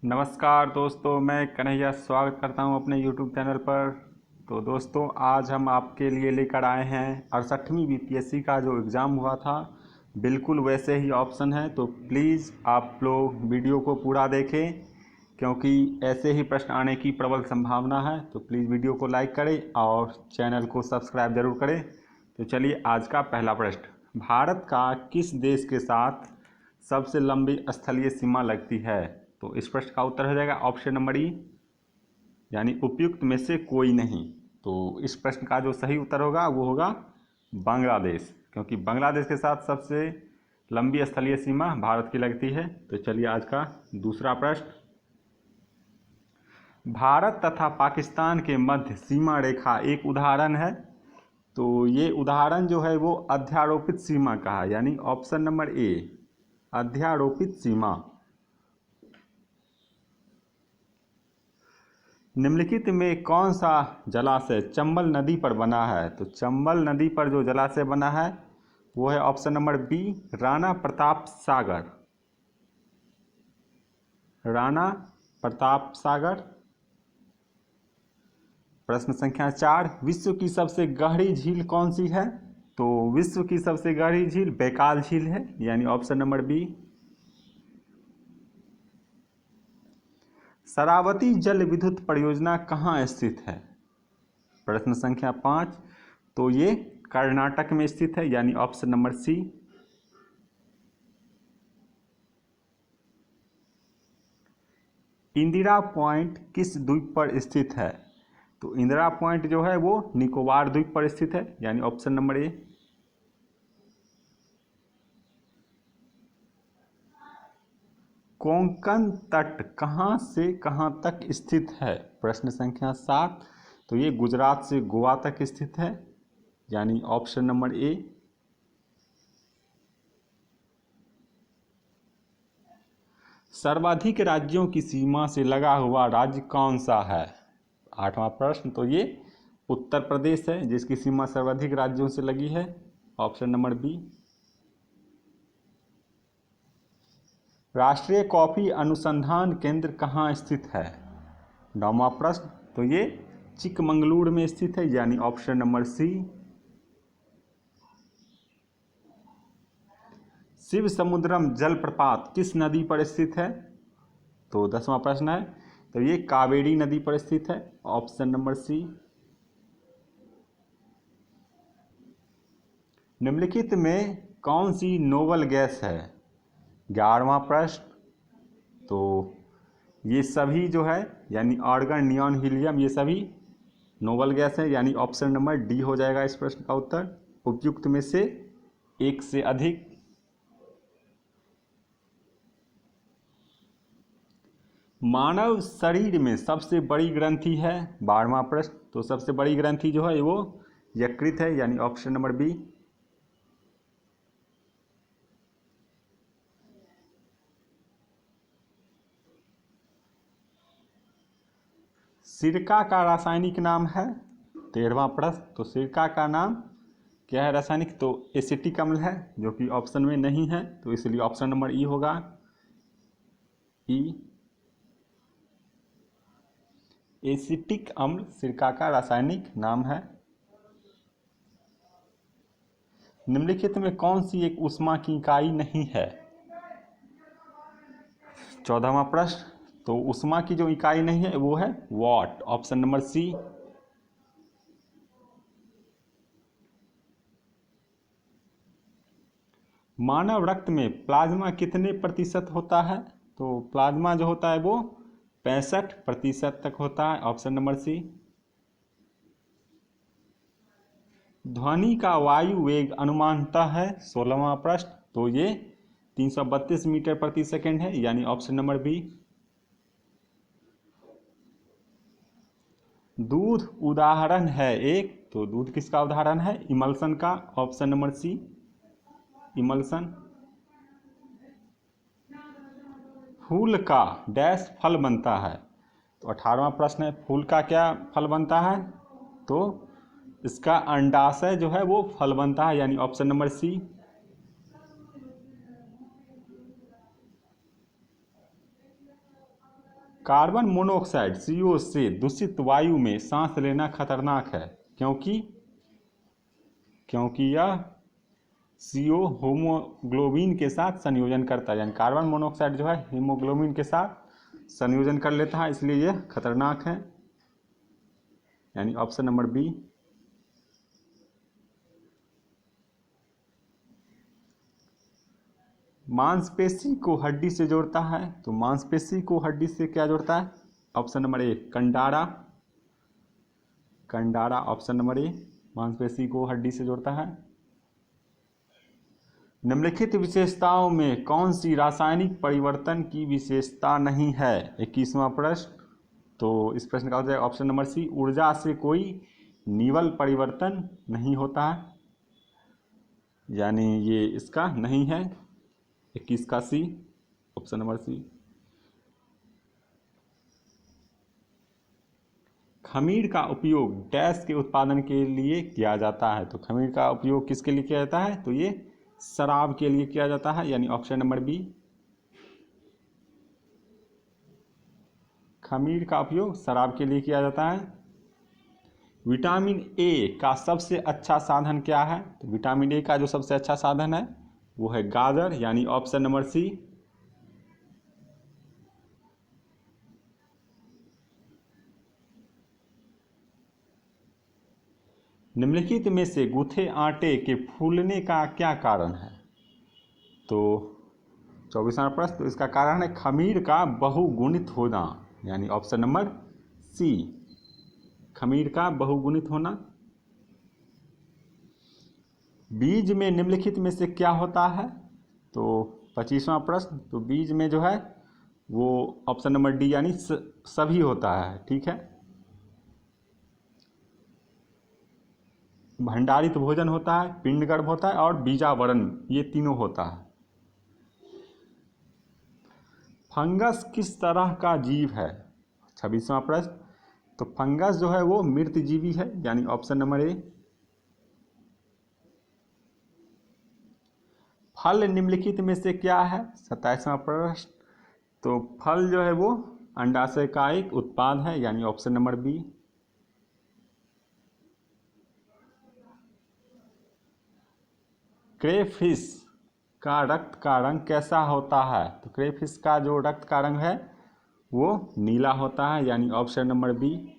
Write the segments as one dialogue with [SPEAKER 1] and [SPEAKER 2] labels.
[SPEAKER 1] नमस्कार दोस्तों, मैं कन्हैया स्वागत करता हूं अपने YouTube चैनल पर। तो दोस्तों, आज हम आपके लिए लेकर आए हैं 68वीं बीपीएससी का जो एग्ज़ाम हुआ था, बिल्कुल वैसे ही ऑप्शन है। तो प्लीज़ आप लोग वीडियो को पूरा देखें, क्योंकि ऐसे ही प्रश्न आने की प्रबल संभावना है। तो प्लीज़ वीडियो को लाइक करें और चैनल को सब्सक्राइब ज़रूर करें। तो चलिए, आज का पहला प्रश्न, भारत का किस देश के साथ सबसे लंबी स्थलीय सीमा लगती है? तो इस प्रश्न का उत्तर हो जाएगा ऑप्शन नंबर ई, यानी उपयुक्त में से कोई नहीं। तो इस प्रश्न का जो सही उत्तर होगा वो होगा बांग्लादेश, क्योंकि बांग्लादेश के साथ सबसे लंबी स्थलीय सीमा भारत की लगती है। तो चलिए, आज का दूसरा प्रश्न, भारत तथा पाकिस्तान के मध्य सीमा रेखा एक उदाहरण है। तो ये उदाहरण जो है वो अध्यारोपित सीमा का है, यानी ऑप्शन नंबर ए, अध्यारोपित सीमा। निम्नलिखित में कौन सा जलाशय चंबल नदी पर बना है? तो चंबल नदी पर जो जलाशय बना है वो है option number B, Rana Pratap Sagar. Rana Pratap Sagar. प्रश्न संख्या 4, विश्व की सबसे गहरी झील कौन सी है? तो विश्व की सबसे गहरी झील बैकाल झील है, यानी ऑप्शन नंबर बी। शरावती जल विद्युत परियोजना कहाँ स्थित है? प्रश्न संख्या 5, तो ये कर्नाटक में स्थित है, यानी option number C. Indira Point किस द्वीप पर स्थित है? तो इंदिरा पॉइंट जो है वो निकोबार द्वीप पर स्थित है, यानी ऑप्शन नंबर ए। कोंकण तट कहाँ से कहाँ तक स्थित है? प्रश्न संख्या 7, तो ये गुजरात से गोवा तक स्थित है, यानी ऑप्शन नंबर ए। सर्वाधिक राज्यों की सीमा से लगा हुआ राज्य कौन सा है? 8वां प्रश्न, तो ये उत्तर प्रदेश है, जिसकी सीमा सर्वाधिक राज्यों से लगी है, ऑप्शन नंबर बी। राष्ट्रीय कॉफी अनुसंधान केंद्र कहाँ स्थित है? 9वां प्रश्न, तो ये चिकमंगलुरु में स्थित है, यानी ऑप्शन नंबर सी। शिव समुद्रम जलप्रपात किस नदी पर स्थित है? तो 10वां प्रश्न है, तो ये कावेरी नदी पर स्थित है, ऑप्शन नंबर सी। निम्नलिखित में कौन सी नोबल गैस है? 11वां प्रश्न, तो ये सभी जो है, यानी आर्गन, नियॉन, हीलियम, ये सभी नोबल गैस है, यानी ऑप्शन नंबर डी हो जाएगा इस प्रश्न का उत्तर, उपयुक्त में से एक से अधिक। मानव शरीर में सबसे बड़ी ग्रंथि है? 12वां प्रश्न, तो सबसे बड़ी ग्रंथि जो है वो यकृत है, यानी ऑप्शन नंबर बी। सिरका का रासायनिक नाम है? 13वां प्रश्न, तो सिरका का नाम क्या है रासायनिक? तो एसिटिक अम्ल है, जो कि ऑप्शन में नहीं है, तो इसलिए ऑप्शन नंबर ई होगा, ई। एसिटिक अम्ल सिरका का रासायनिक नाम है। निम्नलिखित में कौन सी एक ऊष्मा की इकाई नहीं है? 14वां प्रश्न, तो ऊष्मा की जो इकाई नहीं है वो है वाट, ऑप्शन नंबर सी। मानव रक्त में प्लाज्मा कितने प्रतिशत होता है? तो प्लाज्मा जो होता है वो 65% तक होता है, ऑप्शन नंबर सी। ध्वनि का वायु वेग अनुमानतः है? 16वां प्रश्न, तो ये 332 मीटर प्रति सेकंड है, यानी ऑप्शन नंबर बी। दूध उदाहरण है एक, तो दूध किसका उदाहरण है? इमल्सन का, ऑप्शन नंबर सी, इमल्सन। फूल का डैश फल बनता है? तो 18वां प्रश्न है, फूल का क्या फल बनता है? तो इसका अंडाशय जो है वो फल बनता है, यानी option number C. Carbon monoxide CO से दूषित वायु में सांस लेना खतरनाक है क्योंकि यह CO हीमोग्लोबिन के साथ संयोजन करता है, यानी कार्बन मोनोऑक्साइड जो है हीमोग्लोबिन के साथ संयोजन कर लेता है, इसलिए यह खतरनाक है, यानी ऑप्शन नंबर बी। मांसपेशी को हड्डी से जोड़ता है, तो मांसपेशी को हड्डी से क्या जोड़ता है? ऑप्शन नंबर ए कंडारा ऑप्शन नंबर ए मांसपेशी को हड्डी से जोड़ता है। निम्नलिखित विशेषताओं में कौन सी रासायनिक परिवर्तन की विशेषता नहीं है? 21वां प्रश्न। तो इस प्रश्न का हो जाएगा ऑप्शन नंबर सी, ऊर्जा से कोई निवल परिवर्तन नहीं होता है, यानी ये इसका नहीं है, 21 का सी, ऑप्शन नंबर सी। खमीर का उपयोग डैश के उत्पादन के लिए किया जाता है, तो खमीर का उपयोग किसके लिए किया जाता है? तो ये शराब के लिए किया जाता है, यानी ऑप्शन नंबर बी। खमीर का उपयोग शराब के लिए किया जाता है। विटामिन ए का सबसे अच्छा साधन क्या है? तो विटामिन ए का जो सबसे अच्छा साधन है वो है गाजर, यानी ऑप्शन नंबर सी। निम्नलिखित में से गूथे आटे के फूलने का क्या कारण है? तो 24वां प्रश्न। तो इसका कारण है खमीर का बहुगुणित होना, यानी ऑप्शन नंबर सी, खमीर का बहुगुणित होना। बीज में निम्नलिखित में से क्या होता है? तो 25वां प्रश्न। तो बीज में जो है वो ऑप्शन नंबर डी, यानी सभी होता है, ठीक है। भंडारित भोजन होता है, पिंडगर्भ होता है और बीजावरण, ये तीनों होता है। फंगस किस तरह का जीव है? 26वां प्रश्न। तो फंगस जो है वो मृत जीवी है, यानी ऑप्शन नंबर ए। फल निम्नलिखित में से क्या है? 27वां प्रश्न। तो फल जो है वो अंडाशय का एक उत्पाद है, यानी ऑप्शन नंबर बी। क्रेफिश का रक्त का रंग कैसा होता है? तो क्रेफिश का जो रक्त का रंग है वो नीला होता है, यानी option number B.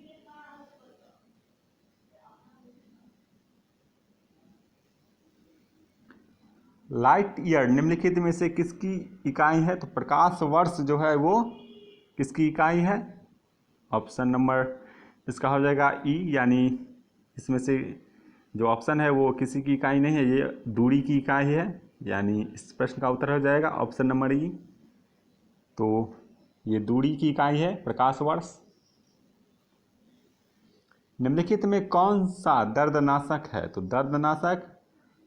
[SPEAKER 1] Light year निम्नलिखित में से किसकी इकाई है? तो प्रकाश वर्ष जो है वो किसकी इकाई है? ऑप्शन नंबर इसका हो जाएगा ई, यानी इसमें से जो ऑप्शन है वो किसी की इकाई नहीं है, ये दूरी की इकाई है, यानी इस प्रश्न का उत्तर हो जाएगा ऑप्शन नंबर ई। तो ये दूरी की इकाई है, प्रकाश वर्ष। निम्नलिखित में कौन सा दर्दनाशक है? तो दर्दनाशक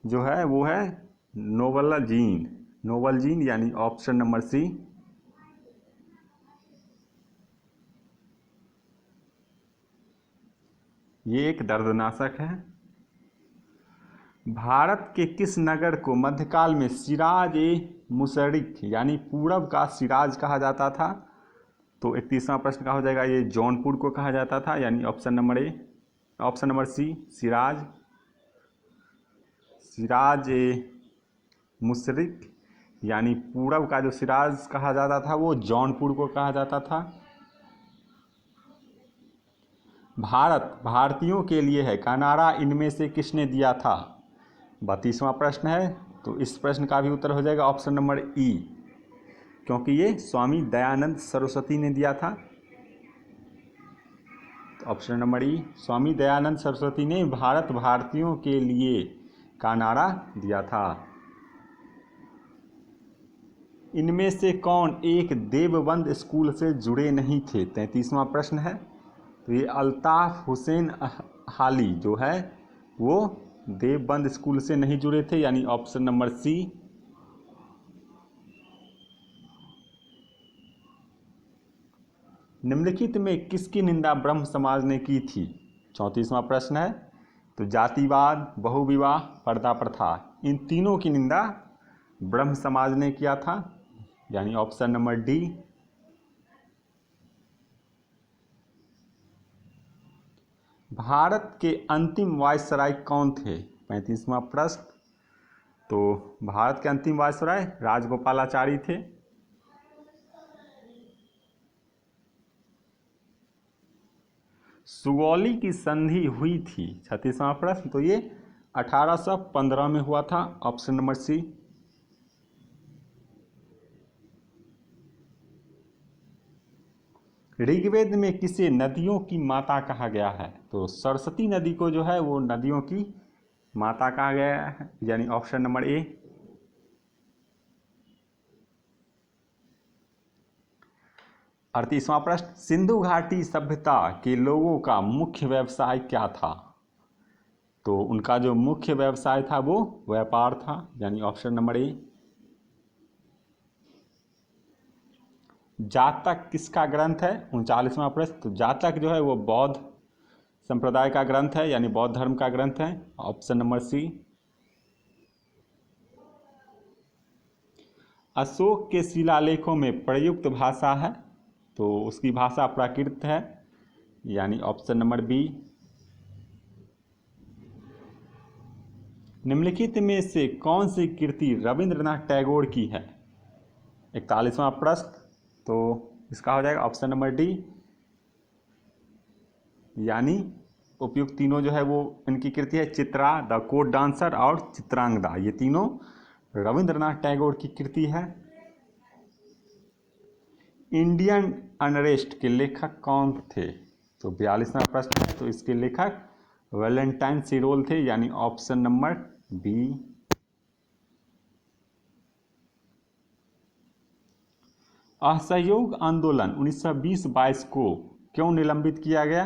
[SPEAKER 1] जो है वो है नोवलजीन, यानी ऑप्शन नंबर सी। ये एक दर्दनाशक है। भारत के किस नगर को मध्यकाल में सिराज ए मुशरिक, यानी पूरब का सिराज कहा जाता था? तो 31वां प्रश्न का हो जाएगा ये जौनपुर को कहा जाता था, यानी option number A, option number C, सिराज ए मुशरिक, यानी पूरब का जो सिराज कहा जाता था वो जौनपुर को कहा जाता था। भारत भारतीयों के लिए है का नारा इनमें से किसने दिया था? 32वां प्रश्न है। तो इस प्रश्न का भी उत्तर हो जाएगा ऑप्शन नंबर ई, क्योंकि ये स्वामी दयानंद सरस्वती ने दिया था। तो ऑप्शन नंबर ई, स्वामी दयानंद सरस्वती ने भारत भारतीयों के लिए का नारा दिया था। इनमें से कौन एक देवबंद स्कूल से जुड़े नहीं थे? 33वां प्रश्न है। तो ये अल्ताफ हुसैन हाली जो है वो देवबंद स्कूल से नहीं जुड़े थे, यानी ऑप्शन नंबर सी। निम्नलिखित में किसकी निंदा ब्रह्म समाज ने की थी? 34वां प्रश्न है। तो जातिवाद, बहुविवाह, पर्दा प्रथा, इन तीनों की निंदा ब्रह्म समाज ने किया था, यानी ऑप्शन नंबर डी। भारत के अंतिम वायसराय कौन थे? 35वां प्रश्न। तो भारत के अंतिम वायसराय राजगोपालाचारी थे। सुगौली की संधि हुई थी 36वां प्रश्न। तो ये 1815 में हुआ था, ऑप्शन नंबर सी। ऋग्वेद में किसे नदियों की माता कहा गया है? तो सरस्वती नदी को जो है वो नदियों की माता कहा गया है, यानी ऑप्शन नंबर ए। 38वां प्रश्न। सिंधु घाटी सभ्यता के लोगों का मुख्य व्यवसाय क्या था? तो उनका जो मुख्य व्यवसाय था वो व्यापार था, यानी ऑप्शन नंबर ए। जातक किसका ग्रंथ है? 39वां प्रश्न। तो जातक जो है वो बौद्ध संप्रदाय का ग्रंथ है, यानी बौद्ध धर्म का ग्रंथ है, ऑप्शन नंबर सी। अशोक के शिलालेखों में प्रयुक्त भाषा है, तो उसकी भाषा प्राकृत है, यानी ऑप्शन नंबर बी। निम्नलिखित में से कौन सी कृति रविंद्रनाथ टैगोर की है? 41वां प्रश्न। तो इसका हो जाएगा ऑप्शन नंबर डी, यानी उपयुक्त तीनों जो है वो इनकी कृति है। चित्रा, द कोर्ट डांसर और चित्रांगदा, ये तीनों रविंद्रनाथ टैगोर की कृति है। इंडियन अनरेस्ट के लेखक कौन थे? तो 42वां प्रश्न है। तो इसके लेखक वैलेंटाइन सिरोल थे, यानी ऑप्शन नंबर बी। असहयोग आंदोलन 1920-22 को क्यों निलंबित किया गया?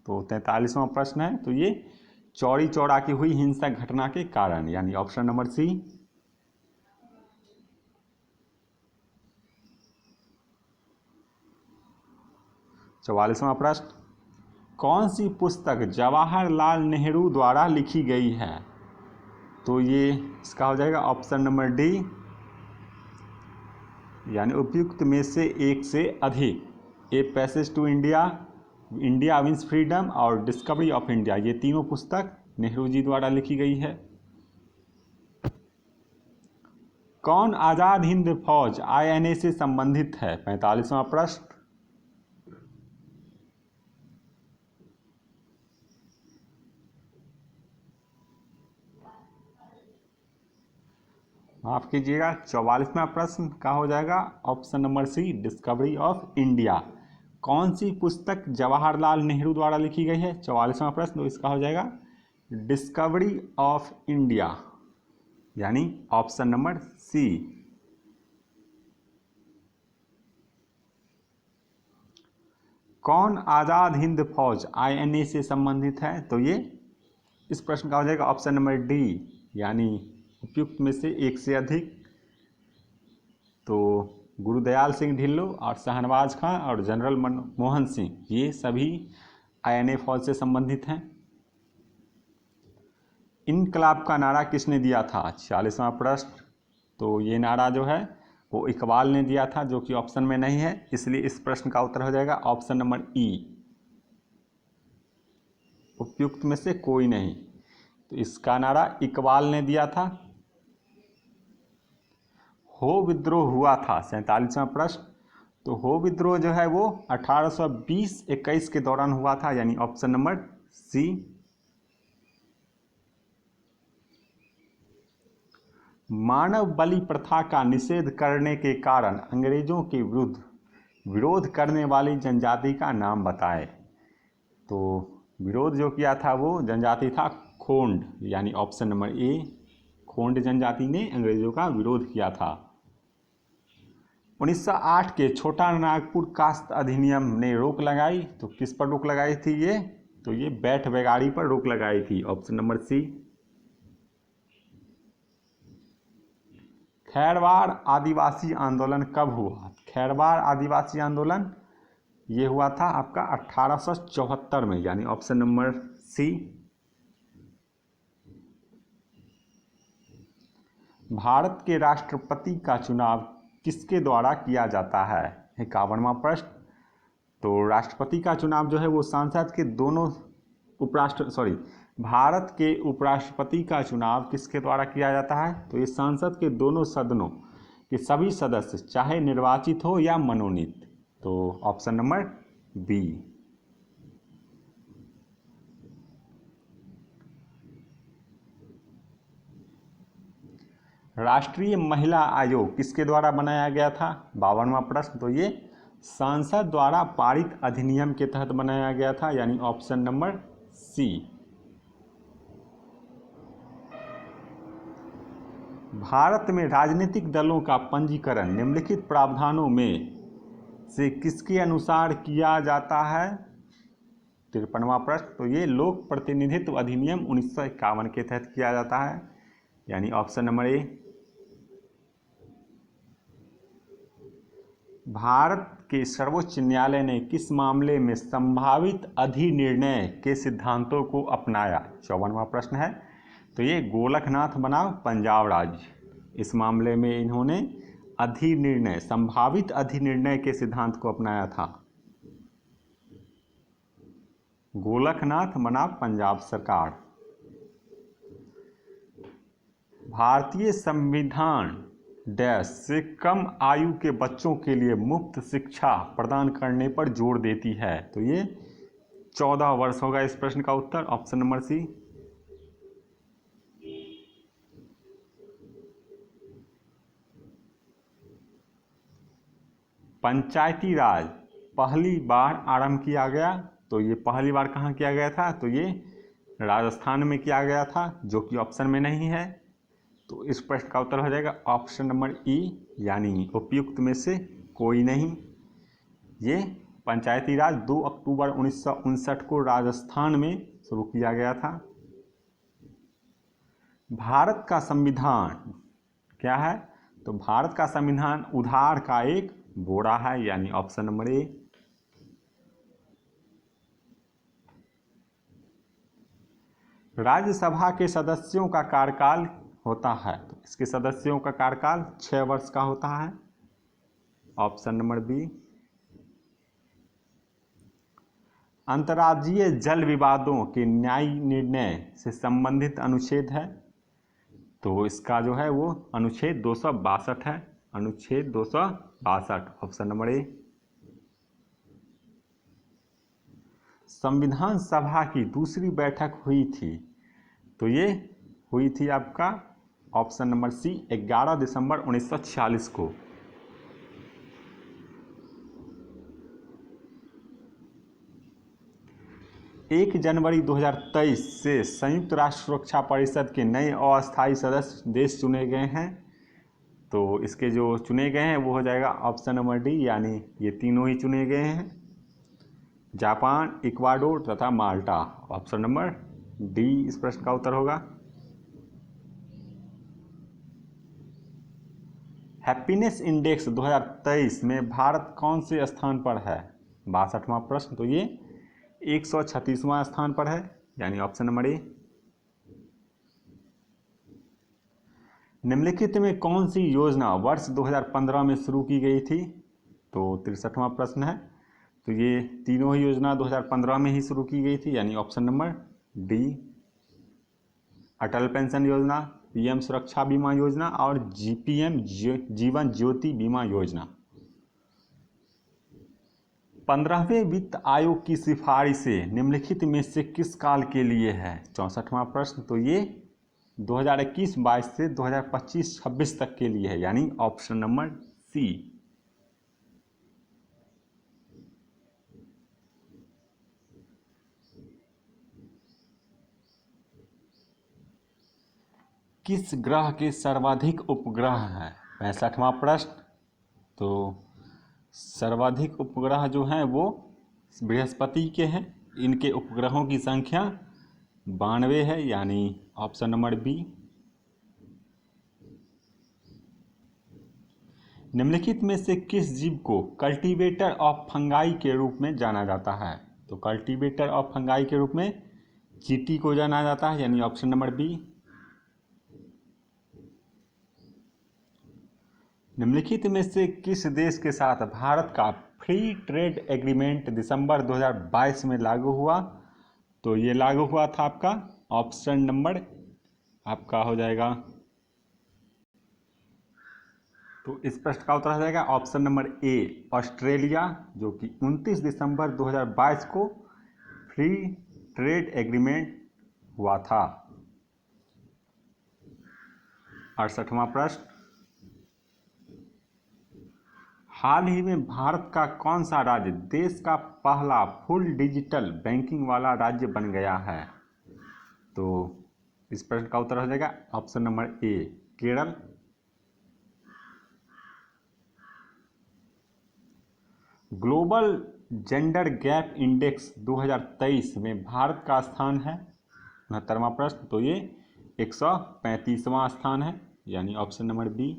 [SPEAKER 1] तो 43वां प्रश्न है। तो ये चौरी चौरा की हुई हिंसक घटना के कारण, यानी ऑप्शन नंबर सी। चौवालीसवां प्रश्न। कौन सी पुस्तक जवाहरलाल नेहरू द्वारा लिखी गई है? तो ये इसका हो जाएगा ऑप्शन नंबर डी, यानी उपयुक्त में से एक से अधिक। A passage to India, India wins freedom और डिस्कवरी ऑफ इंडिया, ये तीनों पुस्तक नेहरू जी द्वारा लिखी गई है। कौन आज़ाद हिंद फौज INA से संबंधित है? 45वां प्रश्न। माफ कीजिएगा, 44वां प्रश्न का हो जाएगा option number C, discovery of India. कौन सी पुस्तक जवाहरलाल नेहरू द्वारा लिखी गई है? 44वां प्रश्न। तो इसका हो जाएगा डिस्कवरी ऑफ इंडिया, यानी ऑप्शन नंबर सी। कौन आज़ाद हिंद फौज INA से संबंधित है? तो ये इस प्रश्न का हो जाएगा ऑप्शन नंबर डी, यानी उपयुक्त में से एक से अधिक। तो गुरुदयाल सिंह ढिल्लों और शाहनवाज खां और जनरल मनमोहन सिंह, ये सभी INA फौज से संबंधित हैं। इनकलाब का नारा किसने दिया था? 46वां प्रश्न। तो ये नारा जो है वो इकबाल ने दिया था, जो कि ऑप्शन में नहीं है, इसलिए इस प्रश्न का उत्तर हो जाएगा ऑप्शन नंबर ई, उपयुक्त में से कोई नहीं। तो इसका नारा इकबाल ने दिया था। हो विद्रोह हुआ था 47वां प्रश्न। तो हो विद्रोह जो है वो 1820-21 के दौरान हुआ था, यानी ऑप्शन नंबर सी। मानव बलि प्रथा का निषेध करने के कारण अंग्रेजों के विरुद्ध विरोध करने वाली जनजाति का नाम बताएं। तो विरोध जो किया था वो जनजाति था खोंड, यानी ऑप्शन नंबर ए, खोंड जनजाति ने अंग्रेजों का विरोध किया था। 1908 के छोटा नागपुर कास्त अधिनियम ने रोक लगाई। तो किस पर रोक लगाई थी ये? तो ये बैठ बेगाड़ी पर रोक लगाई थी, ऑप्शन नंबर सी। खैरवाड़ आदिवासी आंदोलन कब हुआ? खैरवाड़ आदिवासी आंदोलन ये हुआ था आपका 1874 में, यानी ऑप्शन नंबर सी। भारत के राष्ट्रपति का चुनाव किसके द्वारा किया जाता है? 51वां प्रश्न। तो राष्ट्रपति का चुनाव जो है वो संसद के दोनों भारत के उपराष्ट्रपति का चुनाव किसके द्वारा किया जाता है? तो ये संसद के दोनों सदनों के सभी सदस्य चाहे निर्वाचित हो या मनोनीत। तो ऑप्शन नंबर बी। राष्ट्रीय महिला आयोग किसके द्वारा बनाया गया था? 52वां प्रश्न। तो ये संसद द्वारा पारित अधिनियम के तहत बनाया गया था, यानी ऑप्शन नंबर सी। भारत में राजनीतिक दलों का पंजीकरण निम्नलिखित प्रावधानों में से किसके अनुसार किया जाता है? 53वां प्रश्न। तो ये लोक प्रतिनिधित्व अधिनियम 1951 के तहत किया जाता है, यानी ऑप्शन नंबर ए। भारत के सर्वोच्च न्यायालय ने किस मामले में संभावित अधिनिर्णय के सिद्धांतों को अपनाया? 54वां प्रश्न है। तो ये गोलकनाथ बनाम पंजाब राज्य, इस मामले में इन्होंने अधिनिर्णय, संभावित अधिनिर्णय के सिद्धांत को अपनाया था। गोलकनाथ बनाम पंजाब सरकार। भारतीय संविधान डैश से कम आयु के बच्चों के लिए मुफ्त शिक्षा प्रदान करने पर जोर देती है? तो ये 14 वर्ष होगा इस प्रश्न का उत्तर, ऑप्शन नंबर सी। पंचायती राज पहली बार आरंभ किया गया, तो ये पहली बार कहाँ किया गया था? तो ये राजस्थान में किया गया था, जो कि ऑप्शन में नहीं है। तो इस प्रश्न का उत्तर हो जाएगा ऑप्शन नंबर ई, यानी उपयुक्त में से कोई नहीं। ये पंचायती राज 2 अक्टूबर 1959 को राजस्थान में शुरू किया गया था। भारत का संविधान क्या है? तो भारत का संविधान उधार का एक बोरा है, यानी ऑप्शन नंबर ए। राज्यसभा के सदस्यों का कार्यकाल होता है, तो इसके सदस्यों का कार्यकाल 6 वर्ष का होता है, ऑप्शन नंबर बी। अंतर्राज्यीय जल विवादों के न्यायिक निर्णय से संबंधित अनुच्छेद है, तो इसका जो है वो अनुच्छेद 262 है, अनुच्छेद 262, ऑप्शन नंबर ए। संविधान सभा की दूसरी बैठक हुई थी, तो ये हुई थी आपका ऑप्शन नंबर सी 11 दिसंबर 1946 को। एक जनवरी 2023 से संयुक्त राष्ट्र सुरक्षा परिषद के नए अस्थायी सदस्य देश चुने गए हैं, तो इसके जो चुने गए हैं वो हो जाएगा ऑप्शन नंबर डी, यानी ये तीनों ही चुने गए हैं, जापान, इक्वाडोर तथा माल्टा, ऑप्शन नंबर डी इस प्रश्न का उत्तर होगा। हैप्पीनेस इंडेक्स 2023 में भारत कौन से स्थान पर है? 62वां प्रश्न। तो ये 136वां स्थान पर है, यानी ऑप्शन नंबर ए। निम्नलिखित में कौन सी योजना वर्ष 2015 में शुरू की गई थी? तो 63वां प्रश्न है। तो ये तीनों ही योजना 2015 में ही शुरू की गई थी, यानी ऑप्शन नंबर डी। अटल पेंशन योजना, पीएम सुरक्षा बीमा योजना और जीपीएम जीवन ज्योति बीमा योजना। 15वें वित्त आयोग की सिफारिशें निम्नलिखित में से किस काल के लिए है? 64वां प्रश्न। तो ये 2021-22 से 2025-26 तक के लिए है, यानी ऑप्शन नंबर सी। किस ग्रह के सर्वाधिक उपग्रह हैं? 65वां प्रश्न। तो सर्वाधिक उपग्रह जो हैं वो बृहस्पति के हैं, इनके उपग्रहों की संख्या 92 है, यानी ऑप्शन नंबर बी। निम्नलिखित में से किस जीव को कल्टीवेटर ऑफ फंगाई के रूप में जाना जाता है? तो कल्टीवेटर ऑफ फंगाई के रूप में चींटी को जाना जाता है, यानी ऑप्शन नंबर बी। निम्नलिखित में से किस देश के साथ भारत का फ्री ट्रेड एग्रीमेंट दिसंबर 2022 में लागू हुआ? तो ये लागू हुआ था आपका ऑप्शन नंबर आपका हो जाएगा, तो इस प्रश्न का उत्तर हो जाएगा ऑप्शन नंबर ए ऑस्ट्रेलिया, जो कि 29 दिसंबर 2022 को फ्री ट्रेड एग्रीमेंट हुआ था। 68वां प्रश्न, हाल ही में भारत का कौन सा राज्य देश का पहला फुल डिजिटल बैंकिंग वाला राज्य बन गया है? तो इस प्रश्न का उत्तर हो जाएगा ऑप्शन नंबर ए Kerala. Global gender gap index 2023 में भारत का स्थान है 69वां प्रश्न, तो ये 135वां स्थान है, यानी ऑप्शन नंबर बी।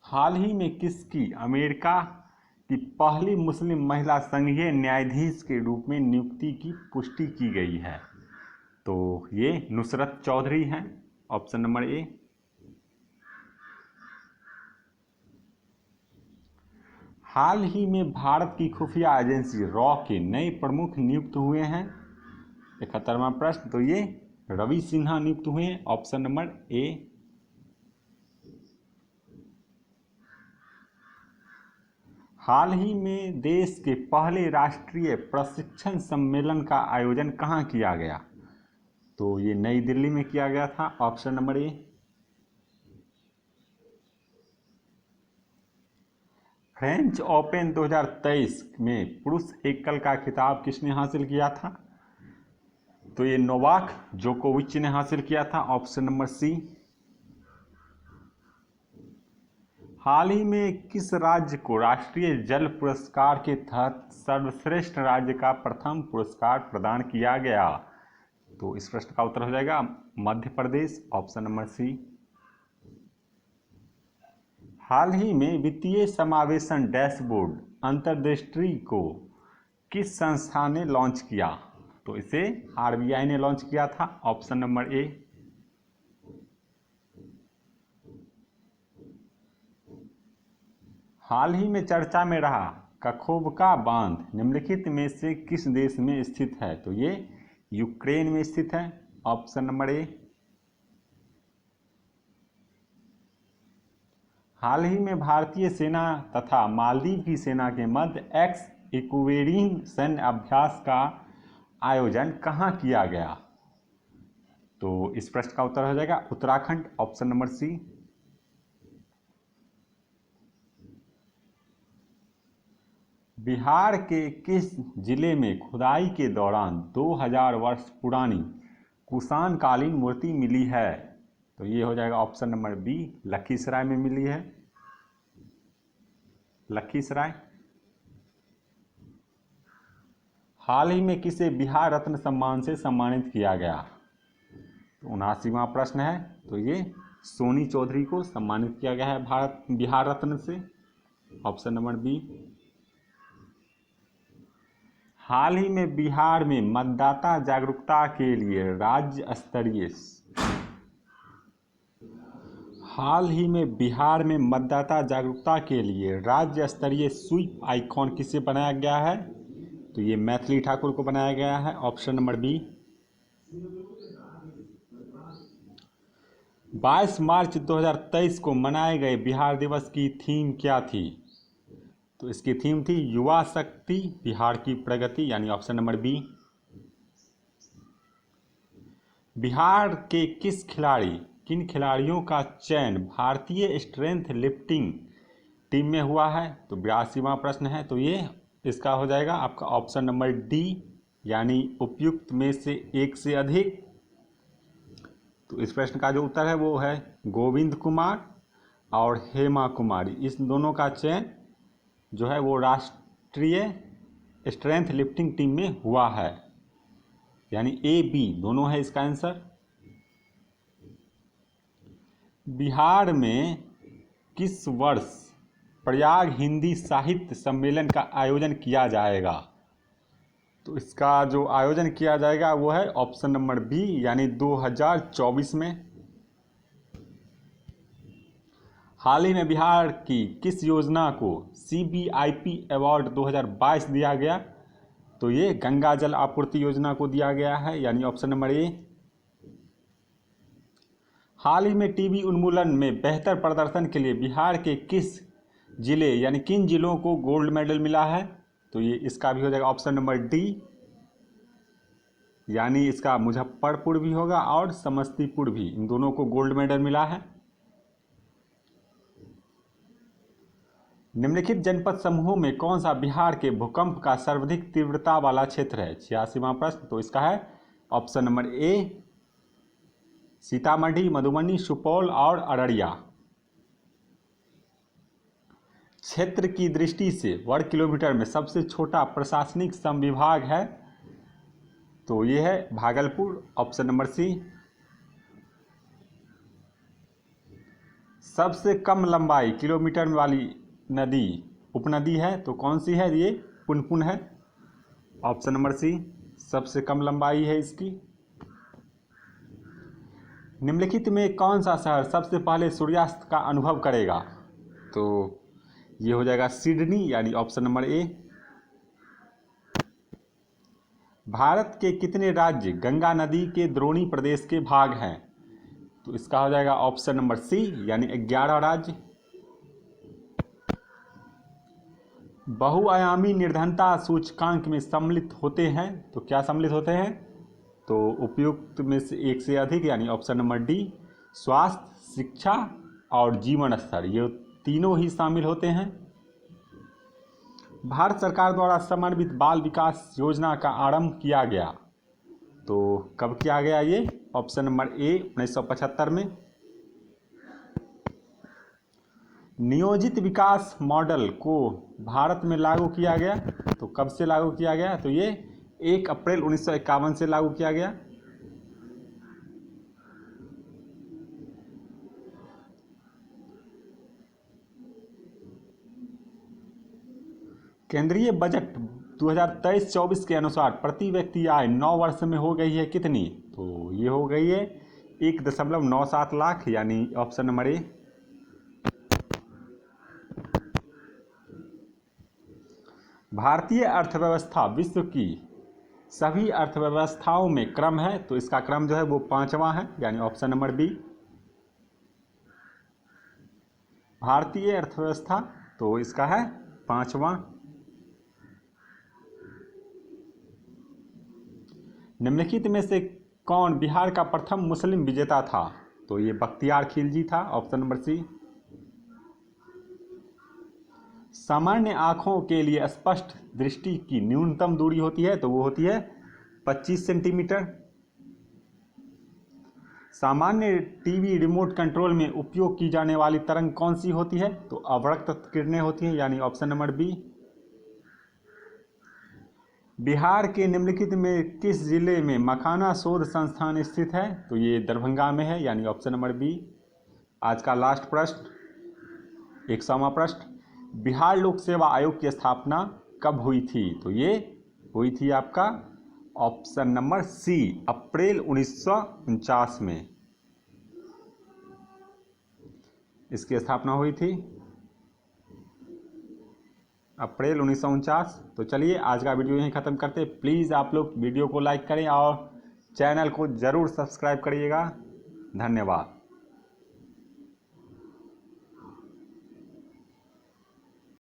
[SPEAKER 1] हाल ही में किसकी अमेरिका की पहली मुस्लिम महिला संघीय न्यायाधीश के रूप में नियुक्ति की पुष्टि की गई है? तो ये नुसरत चौधरी हैं, ऑप्शन नंबर ए। हाल ही में भारत की खुफिया एजेंसी रॉ के नए प्रमुख नियुक्त हुए हैं 71वां प्रश्न, तो ये रवि सिन्हा नियुक्त हुए हैं, ऑप्शन नंबर ए। हाल ही में देश के पहले राष्ट्रीय प्रशिक्षण सम्मेलन का आयोजन कहाँ किया गया? तो ये नई दिल्ली में किया गया था, ऑप्शन नंबर ए। फ्रेंच ओपन 2023 में पुरुष एकल का खिताब किसने हासिल किया था? तो ये नोवाक जोकोविच ने हासिल किया था, ऑप्शन नंबर सी। हाल ही में किस राज्य को राष्ट्रीय जल पुरस्कार के तहत सर्वश्रेष्ठ राज्य का प्रथम पुरस्कार प्रदान किया गया? तो इस प्रश्न का उत्तर हो जाएगा मध्य प्रदेश, ऑप्शन नंबर सी। हाल ही में वित्तीय समावेशन डैशबोर्ड अंतर्दृष्टि को किस संस्था ने लॉन्च किया? तो इसे आरबीआई ने लॉन्च किया था, ऑप्शन नंबर ए। हाल ही में चर्चा में रहा कखोवका बांध निम्नलिखित में से किस देश में स्थित है? तो ये यूक्रेन में स्थित है, ऑप्शन नंबर ए। हाल ही में भारतीय सेना तथा मालदीव की सेना के मध्य एक्स इक्वेरिन सैन्य अभ्यास का आयोजन कहाँ किया गया? तो इस प्रश्न का उत्तर हो जाएगा Uttarakhand, option number C. Bihar के किस जिले में खुदाई के दौरान 2000 वर्ष पुरानी कुषाण कालीन मूर्ति मिली है? तो ये हो जाएगा ऑप्शन नंबर बी लखीसराय में मिली है, लखीसराय। हाल ही में किसे बिहार रत्न सम्मान से सम्मानित किया गया? तो 79वां प्रश्न है, तो ये सोनी चौधरी को सम्मानित किया गया है बिहार रत्न से, ऑप्शन नंबर बी। हाल ही में बिहार में मतदाता जागरूकता के लिए राज्य स्तरीय स्वीप आइकॉन किसे बनाया गया है? तो ये मैथिली ठाकुर को बनाया गया है, ऑप्शन नंबर बी। 22 मार्च 2023 को मनाए गए बिहार दिवस की थीम क्या थी? तो इसकी थीम थी युवा शक्ति बिहार की प्रगति, यानी ऑप्शन नंबर बी। बिहार के किन खिलाड़ियों का चयन भारतीय स्ट्रेंथ लिफ्टिंग टीम में हुआ है? तो 82वां प्रश्न है, तो ये इसका हो जाएगा आपका ऑप्शन नंबर डी, यानी उपयुक्त में से एक से अधिक। तो इस प्रश्न का जो उत्तर है वो है गोविंद कुमार और हेमा कुमारी, इस दोनों का चयन जो है वो राष्ट्रीय स्ट्रेंथ लिफ्टिंग टीम में हुआ है, यानी ए बी दोनों है इसका आंसर। बिहार में किस वर्ष प्रयाग हिंदी साहित्य सम्मेलन का आयोजन किया जाएगा? तो इसका जो आयोजन किया जाएगा वो है ऑप्शन नंबर बी, यानी 2024 में। हाल ही में बिहार की किस योजना को CBIP अवार्ड 2022 दिया गया? तो ये गंगा जल आपूर्ति योजना को दिया गया है, यानी ऑप्शन नंबर ए। हाल ही में टीबी उन्मूलन में बेहतर प्रदर्शन के लिए बिहार के किस जिले यानी किन जिलों को गोल्ड मेडल मिला है? तो ये इसका भी हो जाएगा ऑप्शन नंबर डी, यानी इसका मुजफ्फरपुर भी होगा और समस्तीपुर भी, इन दोनों को गोल्ड मेडल मिला है। निम्नलिखित जनपद समूहों में कौन सा बिहार के भूकंप का सर्वाधिक तीव्रता वाला क्षेत्र है? 86वां प्रश्न। तो इसका है ऑप्शन नंबर ए, सीतामढ़ी, मधुबनी, सुपौल और अररिया। क्षेत्र की दृष्टि से वर्ग किलोमीटर में सबसे छोटा प्रशासनिक संविभाग है, तो ये है भागलपुर, ऑप्शन नंबर सी। सबसे कम लंबाई किलोमीटर वाली नदी उपनदी है, तो कौन सी है? ये पुनपुन है, ऑप्शन नंबर सी, सबसे कम लंबाई है इसकी। निम्नलिखित में कौन सा शहर सबसे पहले सूर्यास्त का अनुभव करेगा? तो ये हो जाएगा सिडनी, यानी ऑप्शन नंबर ए। भारत के कितने राज्य गंगा नदी के द्रोणी प्रदेश के भाग हैं? तो इसका हो जाएगा ऑप्शन नंबर सी, यानी 11 राज्य। बहुआयामी निर्धनता सूचकांक में सम्मिलित होते हैं, तो क्या सम्मिलित होते हैं? तो उपयुक्त में से एक से अधिक, यानी ऑप्शन नंबर डी। स्वास्थ्य, शिक्षा और जीवन स्तर, ये तीनों ही शामिल होते हैं। भारत सरकार द्वारा समन्वित बाल विकास योजना का आरंभ किया गया, तो कब किया गया ये? ऑप्शन नंबर ए, 1975 में। नियोजित विकास मॉडल को भारत में लागू किया गया, तो कब से लागू किया गया? तो ये 1 अप्रैल 1951 से लागू किया गया। केंद्रीय बजट 2023-24 के अनुसार प्रति व्यक्ति आय 9 वर्ष में हो गई है कितनी? तो ये हो गई है 1.97 लाख, यानी ऑप्शन नंबर ए। भारतीय अर्थव्यवस्था विश्व की सभी अर्थव्यवस्थाओं में क्रम है, तो इसका क्रम जो है वो 5वां है, यानी ऑप्शन नंबर बी। भारतीय अर्थव्यवस्था, तो इसका है 5वां। निम्नलिखित में से कौन बिहार का प्रथम मुस्लिम विजेता था? तो ये बख्तियार खिलजी था, ऑप्शन नंबर सी। सामान्य आँखों के लिए स्पष्ट दृष्टि की न्यूनतम दूरी होती है, तो वो होती है 25 सेंटीमीटर। सामान्य टीवी रिमोट कंट्रोल में उपयोग की जाने वाली तरंग कौन सी होती है? तो अवरक्त किरणें होती हैं, यानी ऑप्शन नंबर बी। बिहार के निम्नलिखित में किस जिले में मखाना शोध संस्थान स्थित है? तो ये दरभंगा में है, यानी ऑप्शन नंबर बी। आज का लास्ट प्रश्न, 100वां प्रश्न, बिहार लोक सेवा आयोग की स्थापना कब हुई थी? तो ये हुई थी आपका ऑप्शन नंबर सी, अप्रैल 1949 में इसकी स्थापना हुई थी, अप्रैल 1949। तो चलिए आज का वीडियो यहीं ख़त्म करते। प्लीज़ आप लोग वीडियो को लाइक करें और चैनल को ज़रूर सब्सक्राइब करिएगा। धन्यवाद।